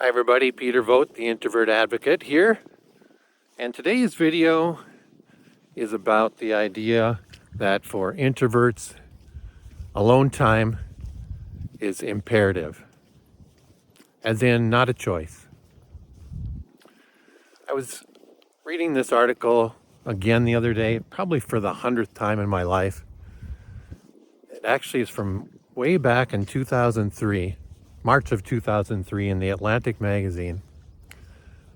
Hi everybody, Peter Vogt, the Introvert Advocate here. And today's video is about the idea that for introverts, alone time is imperative, as in not a choice. I was reading this article again the other day, probably for the 100th time in my life. It actually is from way back in 2003, March of 2003 in the Atlantic magazine. A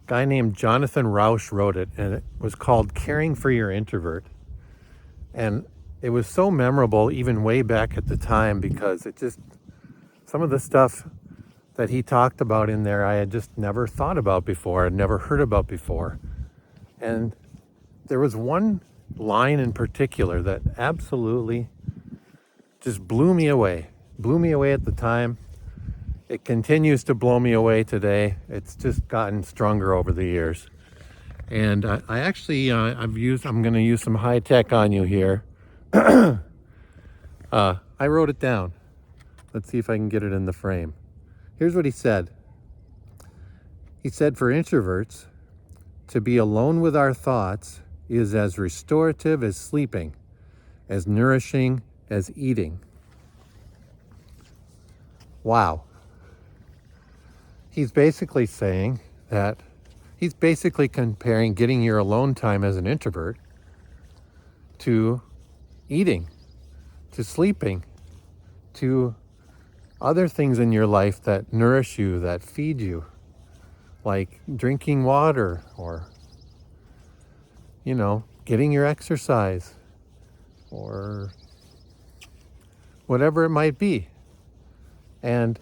guy named Jonathan Rauch wrote it, and it was called Caring for Your Introvert. And it was so memorable even way back at the time because it just, some of the stuff that he talked about in there I had just never thought about before, I'd never heard about before. And there was one line in particular that absolutely just blew me away at the time. It continues to blow me away today. It's just gotten stronger over the years. And I actually, I'm going to use some high tech on you here. I wrote it down. Let's see if I can get it in the frame. Here's what he said. He said, for introverts, to be alone with our thoughts is as restorative as sleeping, as nourishing as eating. Wow. He's basically saying that he's basically comparing getting your alone time as an introvert to eating, to sleeping, to other things in your life that nourish you, that feed you, like drinking water or, getting your exercise or whatever it might be. And,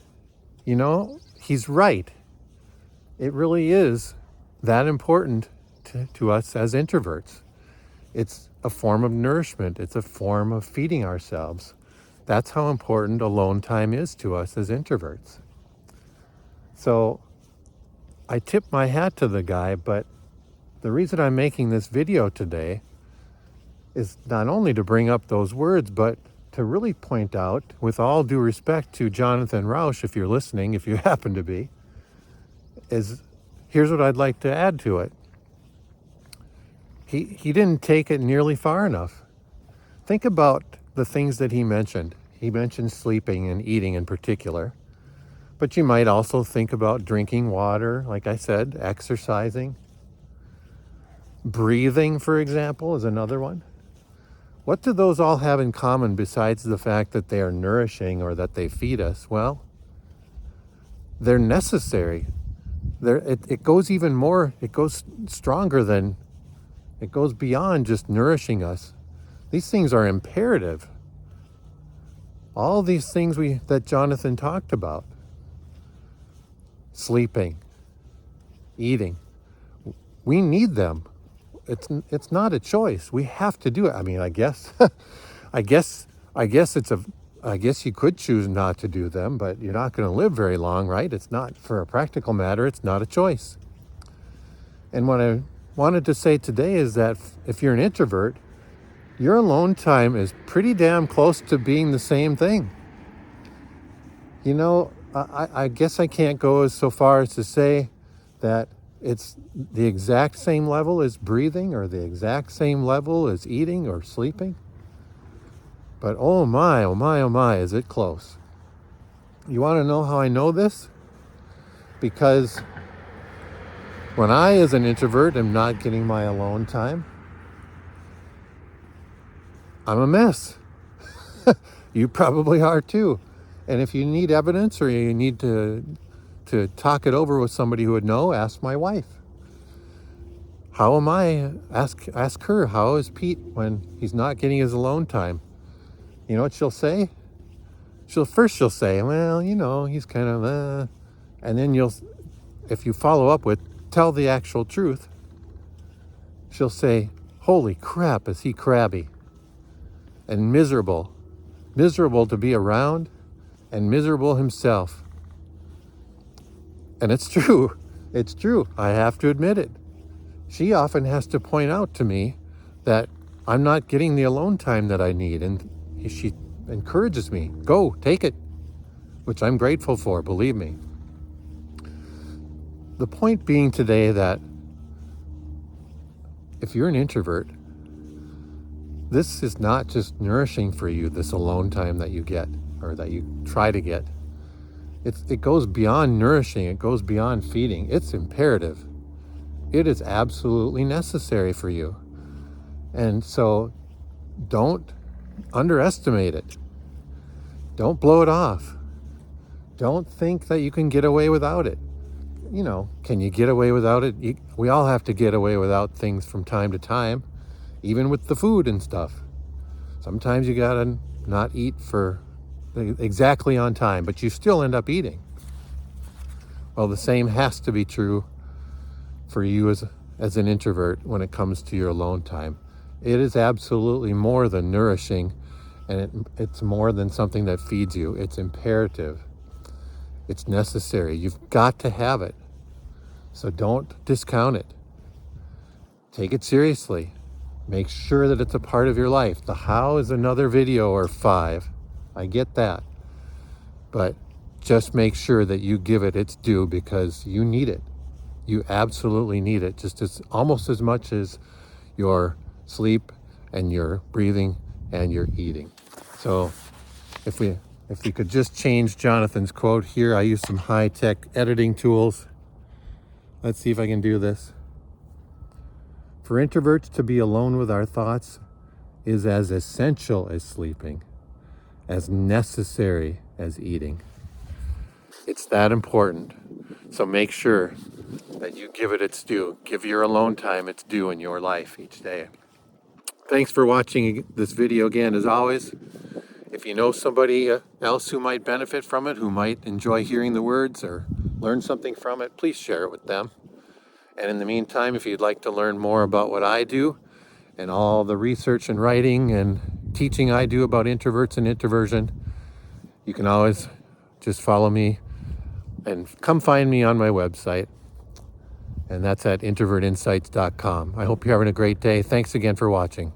he's right. It really is that important to us as introverts. It's a form of nourishment. It's a form of feeding ourselves. That's how important alone time is to us as introverts. So I tip my hat to the guy, but the reason I'm making this video today is not only to bring up those words, but to really point out, with all due respect to Jonathan Rauch, if you're listening, if you happen to be, here's what I'd like to add to it. He didn't take it nearly far enough. Think about the things that he mentioned. He mentioned sleeping and eating in particular, but you might also think about drinking water, like I said, exercising. Breathing, for example, is another one. What do those all have in common besides the fact that they are nourishing or that they feed us? Well, they're necessary. It goes even more, it goes stronger than, it goes beyond just nourishing us. These things are imperative. All these things that Jonathan talked about. Sleeping, eating, we need them. It's not a choice. We have to do it. I mean, I guess you could choose not to do them, but you're not going to live very long, right? It's not, for a practical matter, it's not a choice. And what I wanted to say today is that if you're an introvert, your alone time is pretty damn close to being the same thing. I guess I can't go so far as to say that it's the exact same level as breathing or the exact same level as eating or sleeping. But oh my, is it close. You want to know how I know this? Because when I, as an introvert, am not getting my alone time, I'm a mess. You probably are too. And if you need evidence or you need to talk it over with somebody who would know, ask my wife. How am I? Ask her, how is Pete when he's not getting his alone time? You know what she'll say? She'll say, well, he's kind of, and then if you follow up with, tell the actual truth, she'll say, holy crap, is he crabby and miserable to be around and miserable himself. And it's true. I have to admit it. She often has to point out to me that I'm not getting the alone time that I need. And she encourages me, go, take it, which I'm grateful for, believe me. the point being today that if you're an introvert, this is not just nourishing for you, this alone time that you get, or that you try to get. It goes beyond nourishing. It goes beyond feeding. It's imperative. It is absolutely necessary for you. And so don't underestimate it. Don't blow it off. Don't think that you can get away without it. You know, can you get away without it? We all have to get away without things from time to time, even with the food and stuff. Sometimes you gotta not eat for exactly on time, but you still end up eating. Well, the same has to be true for you as an introvert when it comes to your alone time. It is absolutely more than nourishing, and it's more than something that feeds you. It's imperative. It's necessary. You've got to have it. So don't discount it. Take it seriously. Make sure that it's a part of your life. The how is another video or 5. I get that. But just make sure that you give it its due, because you need it. You absolutely need it, almost as much as your sleep and your breathing and your eating. So if we could just change Jonathan's quote here, I use some high-tech editing tools. Let's see if I can do this. For introverts, to be alone with our thoughts is as essential as sleeping, as necessary as eating. It's that important. So make sure that you give it its due. Give your alone time its due in your life each day. Thanks for watching this video again, as always. If you know somebody else who might benefit from it, who might enjoy hearing the words or learn something from it, please share it with them. And in the meantime, if you'd like to learn more about what I do and all the research and writing and teaching I do about introverts and introversion, you can always just follow me and come find me on my website. And that's at introvertinsights.com. I hope you're having a great day. Thanks again for watching.